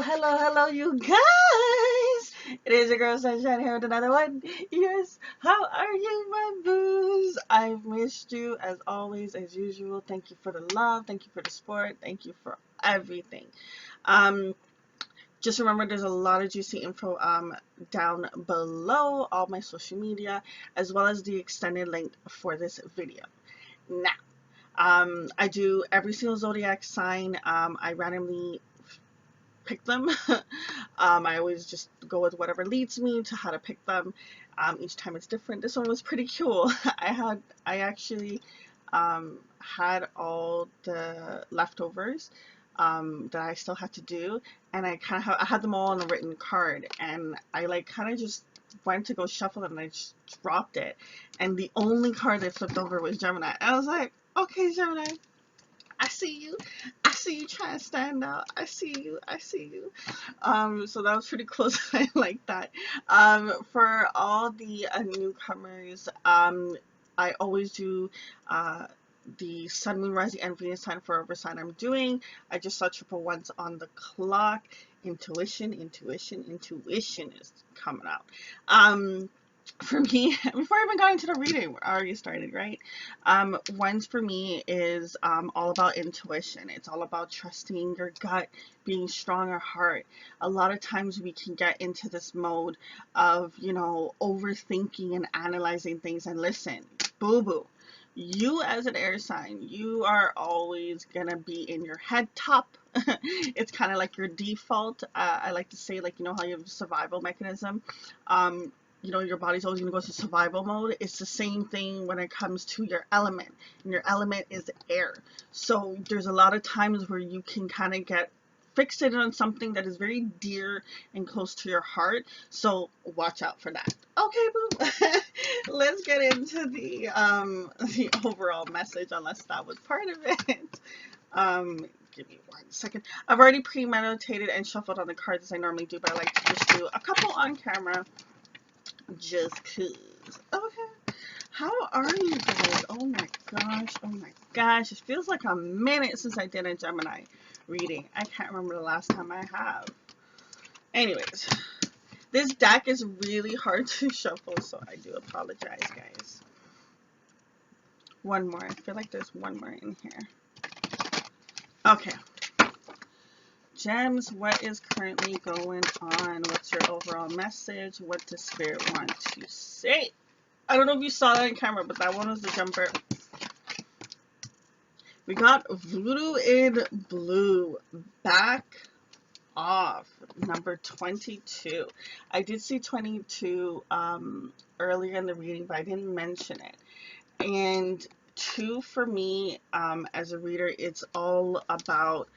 hello, you guys. It is your girl Sunshine here with another one. Yes, how are you, my boos? I've missed you as always, as usual. Thank you for the love. Thank you for the support. Thank you for everything. Um, just remember there's a lot of juicy info down below, all my social media, as well as the extended link for this video. Now, I do every single zodiac sign. I randomly pick them. I always just go with whatever leads me to how to pick them. Each time it's different. This one was pretty cool. I actually had all the leftovers that I still had to do, and I had them all on a written card, and I like kind of just went to go shuffle them, and I just dropped it, and the only card that flipped over was Gemini. I was like, okay, Gemini, I see you. I see you trying to stand out. I see you. I see you. So that was pretty close. I like that. For all the newcomers, I always do the Sun, Moon, Rising, and Venus sign for every sign I'm doing. I just saw triple ones on the clock. Intuition is coming out. For me, before I even got into the reading, I already started, right? Ones for me is all about intuition. It's all about trusting your gut, being strong at heart. A lot of times we can get into this mode of, overthinking and analyzing things. And listen, boo-boo, you as an air sign, you are always gonna be in your head top. It's kind of like your default. I like to say, like, how you have a survival mechanism. Your body's always going to go into survival mode. It's the same thing when it comes to your element. And your element is air. So there's a lot of times where you can kind of get fixated on something that is very dear and close to your heart. So watch out for that. Okay, boo. Let's get into the overall message, unless that was part of it. Give me 1 second. I've already premeditated and shuffled on the cards as I normally do, but I like to just do a couple on camera. Just cause. Okay. How are you guys? Oh my gosh. It feels like a minute since I did a Gemini reading. I can't remember the last time I have. Anyways, this deck is really hard to shuffle, so I do apologize, guys. One more. I feel like there's one more in here. Okay. Gems, what is currently going on? What's your overall message? What does Spirit want to say? I don't know if you saw that on camera, but that one was the jumper. We got Voodoo in Blue. Back off. Number 22. I did see 22 earlier in the reading, but I didn't mention it. And 2 for me, as a reader, it's all about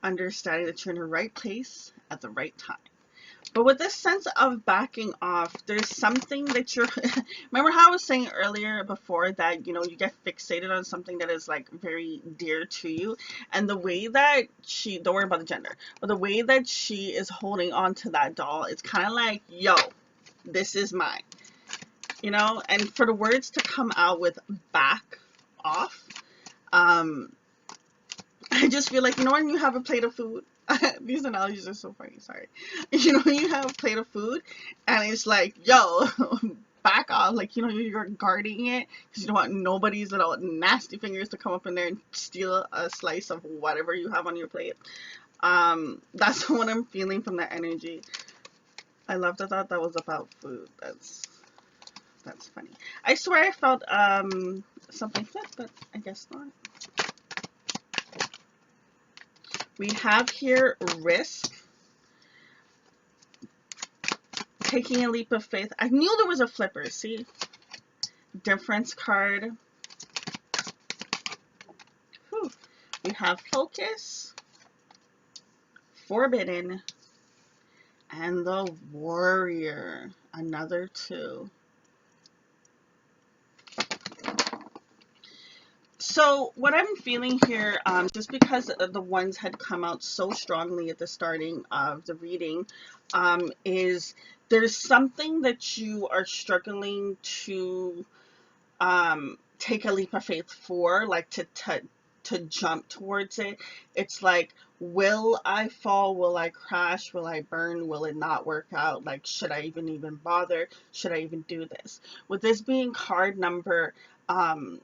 understanding that you're in the right place at the right time. But with this sense of backing off, there's something that you're remember how I was saying earlier before that, you get fixated on something that is like very dear to you, and the way that don't worry about the gender, but the way that she is holding on to that doll, it's kind of like, yo, this is mine, and for the words to come out with back off, I just feel like, when you have a plate of food, these analogies are so funny, sorry. You have a plate of food, and it's like, yo, back off. Like, you're guarding it, because you don't want nobody's little nasty fingers to come up in there and steal a slice of whatever you have on your plate. That's what I'm feeling from that energy. I love that that was about food. That's funny. I swear I felt something flip, but I guess not. We have here risk, taking a leap of faith. I knew there was a flipper. See, difference card. Whew. We have focus, forbidden, and the warrior. Another 2. So what I'm feeling here, just because the ones had come out so strongly at the starting of the reading, is there's something that you are struggling to take a leap of faith for, like to to jump towards it. It's like, will I fall? Will I crash? Will I burn? Will it not work out? Like, should I even bother? Should I even do this? With this being card number um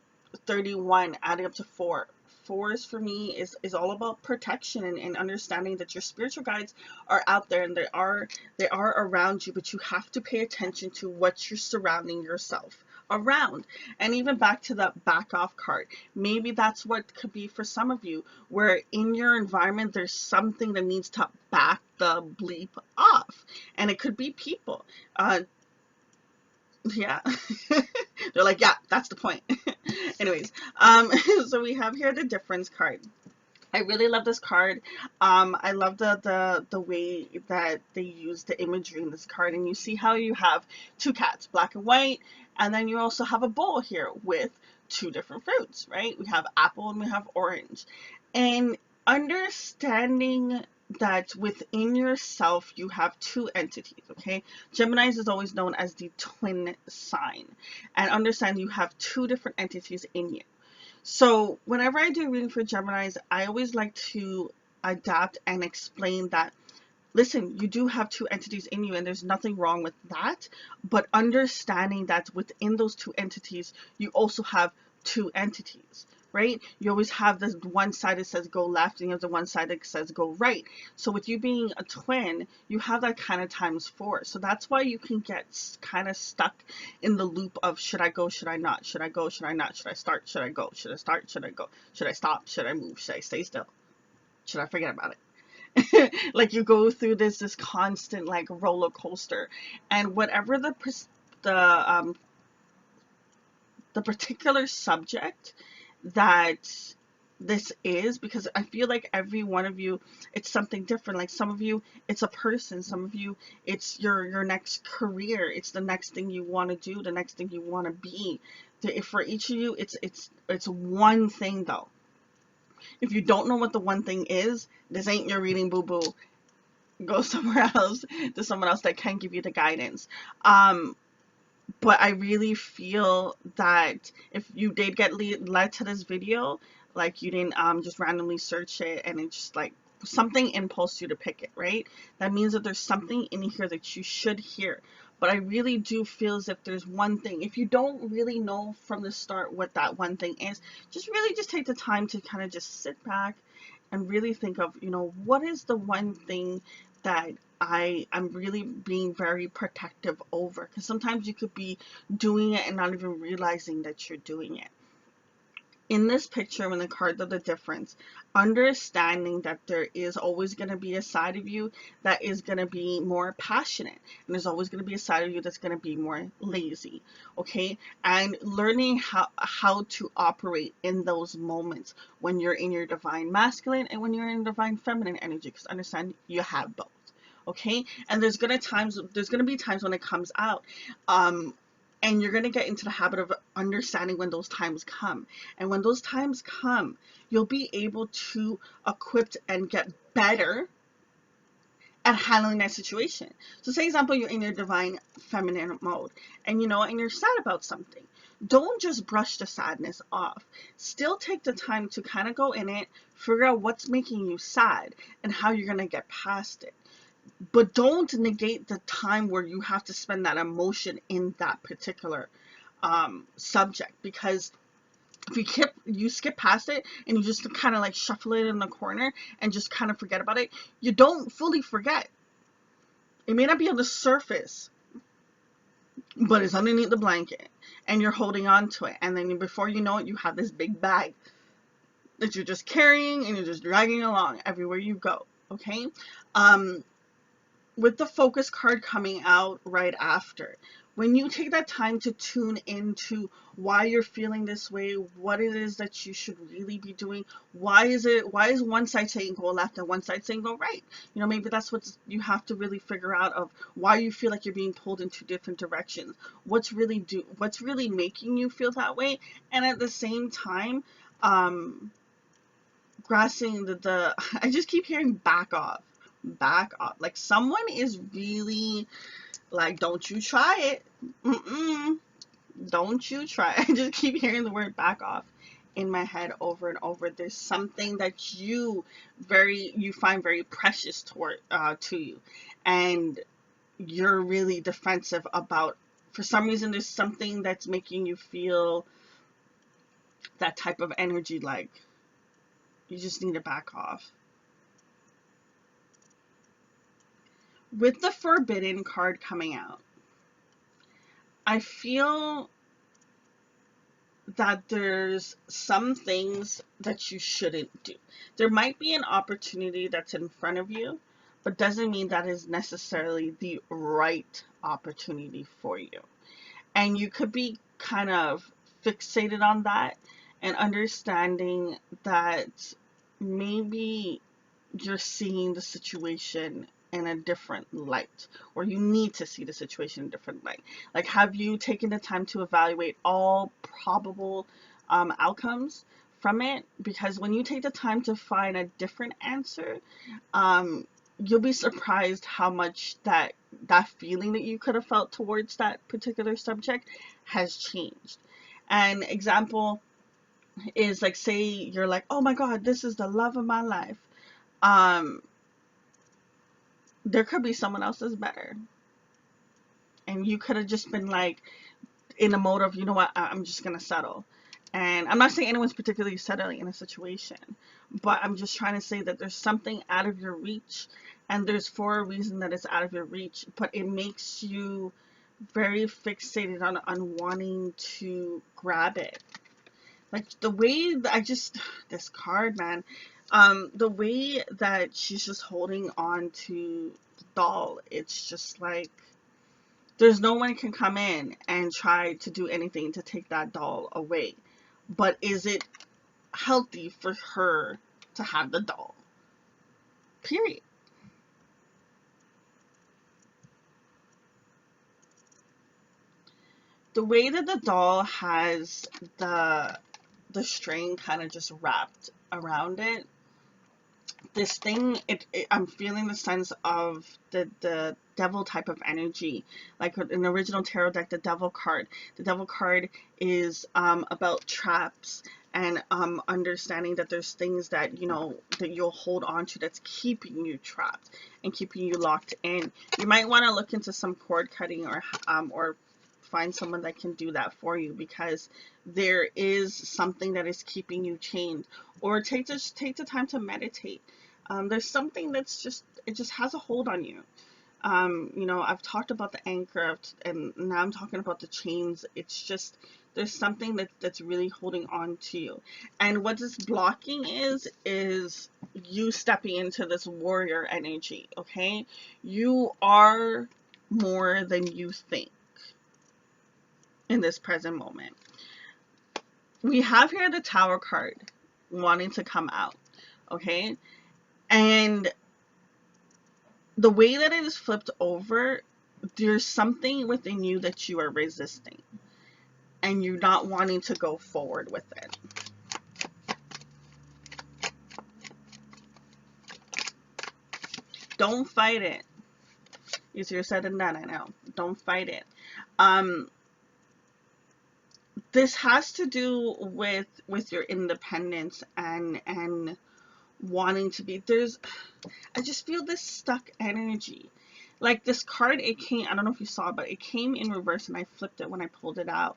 31, adding up to 4. Fours for me is all about protection and understanding that your spiritual guides are out there, and they are around you, but you have to pay attention to what you're surrounding yourself around. And even back to the back off card, maybe that's what could be for some of you, where in your environment there's something that needs to back the bleep off, and it could be people. Yeah. They're like, yeah, that's the point. Anyways, so we have here the difference card. I really love this card. I love the way that they use the imagery in this card, and you see how you have two cats, black and white, and then you also have a bowl here with two different fruits, right? We have apple and we have orange, and understanding that within yourself you have two entities. Okay, Gemini's is always known as the twin sign, and understand you have two different entities in you. So whenever I do reading for Geminis, I always like to adapt and explain that, listen, you do have two entities in you and there's nothing wrong with that, but understanding that within those two entities, you also have two entities, right? You always have this one side that says go left and you have the one side that says go right. So with you being a twin, you have that kind of times 4. So that's why you can get kind of stuck in the loop of, should I go, should I not, should I go, should I not, should I start, should I go, should I start, should I go, should I stop, should I move, should I stay still, should I forget about it? Like you go through this constant like roller coaster, and whatever the um the particular subject that this is, because I feel like every one of you, it's something different. Like some of you it's a person, some of you it's your next career, it's the next thing you want to do, the next thing you want to be. For each of you it's one thing though. If you don't know what the one thing is, this ain't your reading, boo boo. Go somewhere else, to someone else that can give you the guidance. But I really feel that if you did get led to this video, like you didn't just randomly search it and it just like something impulsed you to pick it, right? That means that there's something in here that you should hear. But I really do feel as if there's one thing. If you don't really know from the start what that one thing is, just really just take the time to kind of just sit back and really think of, what is the one thing that I'm really being very protective over, because sometimes you could be doing it and not even realizing that you're doing it. In this picture, when the cards are the difference, understanding that there is always going to be a side of you that is going to be more passionate, and there's always going to be a side of you that's going to be more lazy, okay? And learning how to operate in those moments when you're in your divine masculine and when you're in divine feminine energy, because understand you have both. Okay, and there's gonna be times when it comes out, and you're gonna get into the habit of understanding when those times come. And when those times come, you'll be able to equip and get better at handling that situation. So say example, you're in your divine feminine mode and and you're sad about something. Don't just brush the sadness off. Still take the time to kind of go in it, figure out what's making you sad and how you're gonna get past it. But don't negate the time where you have to spend that emotion in that particular subject, because if you skip past it and you just kind of like shuffle it in the corner and just kind of forget about it, you don't fully forget. It may not be on the surface, but it's underneath the blanket and you're holding on to it, and then before you know it, you have this big bag that you're just carrying and you're just dragging along everywhere you go. Okay, with the focus card coming out right after, when you take that time to tune into why you're feeling this way, what it is that you should really be doing, why is one side saying go left and one side saying go right? Maybe that's what you have to really figure out, of why you feel like you're being pulled in two different directions. What's really making you feel that way? And at the same time, grasping the I just keep hearing back off. Like someone is really like, don't you try it. Don't you try. I just keep hearing the word back off. in my head over and over. There's something that you find very precious to you, and you're really defensive about. For some reason, there's something that's making you feel that type of energy, like you just need to back off. With the Forbidden card coming out, I feel that there's some things that you shouldn't do. There might be an opportunity that's in front of you, but doesn't mean that is necessarily the right opportunity for you. And you could be kind of fixated on that and understanding that maybe you're seeing the situation in a different light, or you need to see the situation in a different light. Like, have you taken the time to evaluate all probable outcomes from it? Because when you take the time to find a different answer, um, you'll be surprised how much that feeling that you could have felt towards that particular subject has changed. An example is, like, say you're like, oh my god, this is the love of my life. um there could be someone else that's better, and you could have just been like in a mode of, you know what, I'm just gonna settle. And I'm not saying anyone's particularly settling in a situation, but I'm just trying to say that there's something out of your reach, and there's for a reason that it's out of your reach, but it makes you very fixated on wanting to grab it. Like the way that this card, man, the way that she's just holding on to the doll, it's just like there's no one can come in and try to do anything to take that doll away. But is it healthy for her to have the doll? Period. The way that the doll has the string kind of just wrapped around it, this thing, I'm feeling the sense of the devil type of energy. Like in the original tarot deck, the devil card is about traps, and understanding that there's things that, you know, that you'll hold on to that's keeping you trapped and keeping you locked in. You might want to look into some cord cutting, or find someone that can do that for you, because there is something that is keeping you chained. Or take the time to meditate. There's something that's just, it just has a hold on you. You know, I've talked about the anchor, and now I'm talking about the chains. It's just, there's something that's really holding on to you. And what this blocking is you stepping into this warrior energy, okay? You are more than you think in this present moment. We have here the Tower card wanting to come out, okay? And the way that it is flipped over, there's something within you that you are resisting, and you're not wanting to go forward with it. Don't fight it. Easier said than done, I know. Don't fight it. This has to do with your independence and wanting to be, I just feel this stuck energy. Like this card, it came, I don't know if you saw, but it came in reverse, and I flipped it when I pulled it out.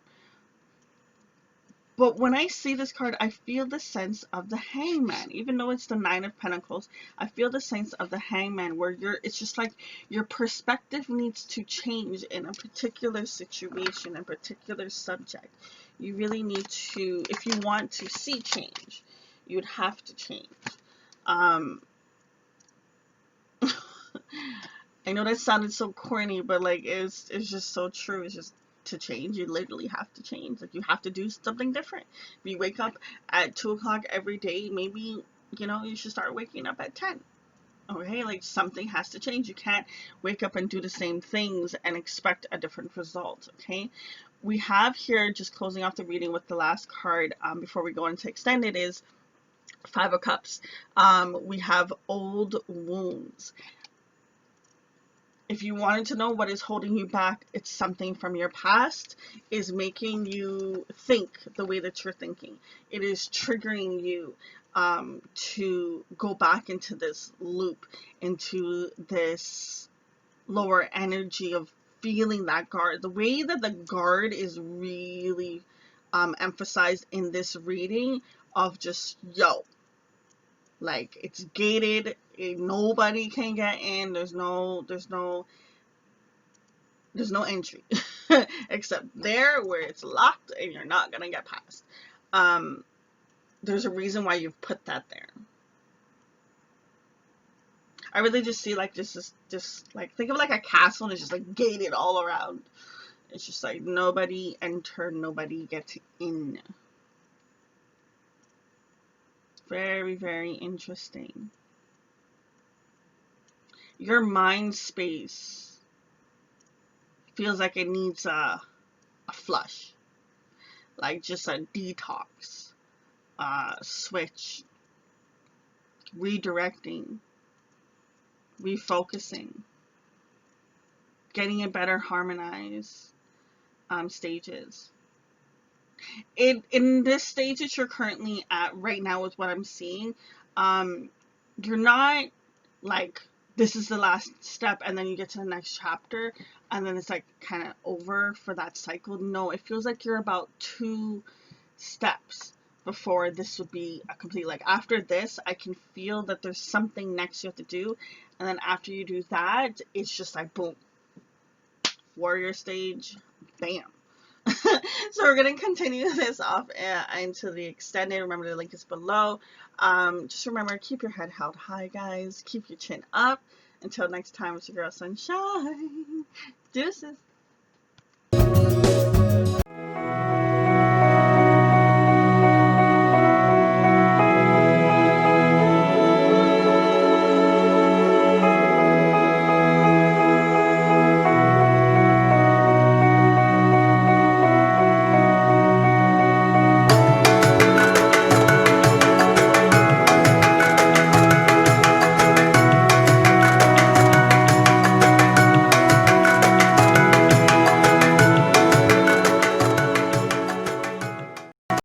But when I see this card, I feel the sense of the Hangman. Even though it's the Nine of Pentacles, I feel the sense of the Hangman, where it's just like your perspective needs to change in a particular situation, a particular subject. You really need to, if you want to see change, you would have to change. Um, I know that sounded so corny, but like it's just so true. It's just, to change, you literally have to change. Like, you have to do something different. If you wake up at 2 o'clock every day, maybe, you know, you should start waking up at 10. Okay, like something has to change. You can't wake up and do the same things and expect a different result. Okay, we have here, just closing off the reading with the last card before we go into extended, is Five of Cups. We have old wounds. If you wanted to know what is holding you back, it's something from your past is making you think the way that you're thinking. It is triggering you to go back into this loop, into this lower energy of feeling that guard. The way that the guard is really emphasized in this reading of just, yo, like it's gated, nobody can get in, there's no entry except there where it's locked and you're not gonna get past. There's a reason why you've put that there. I really just see like just like think of like a castle and it's just like gated all around. It's just like nobody enter, nobody gets in. Very, very interesting. Your mind space feels like it needs a flush, like just a detox, switch, redirecting, refocusing, getting a better harmonized stages. In this stage that you're currently at right now with what I'm seeing, you're not like this is the last step and then you get to the next chapter and then it's like kind of over for that cycle. No, it feels like you're about 2 steps before this would be a complete, like after this I can feel that there's something next you have to do, and then after you do that it's just like boom, warrior stage, bam. So we're going to continue this off into the extended. Remember, the link is below. Just remember, keep your head held high, guys. Keep your chin up. Until next time, it's your girl Sunshine. Deuces.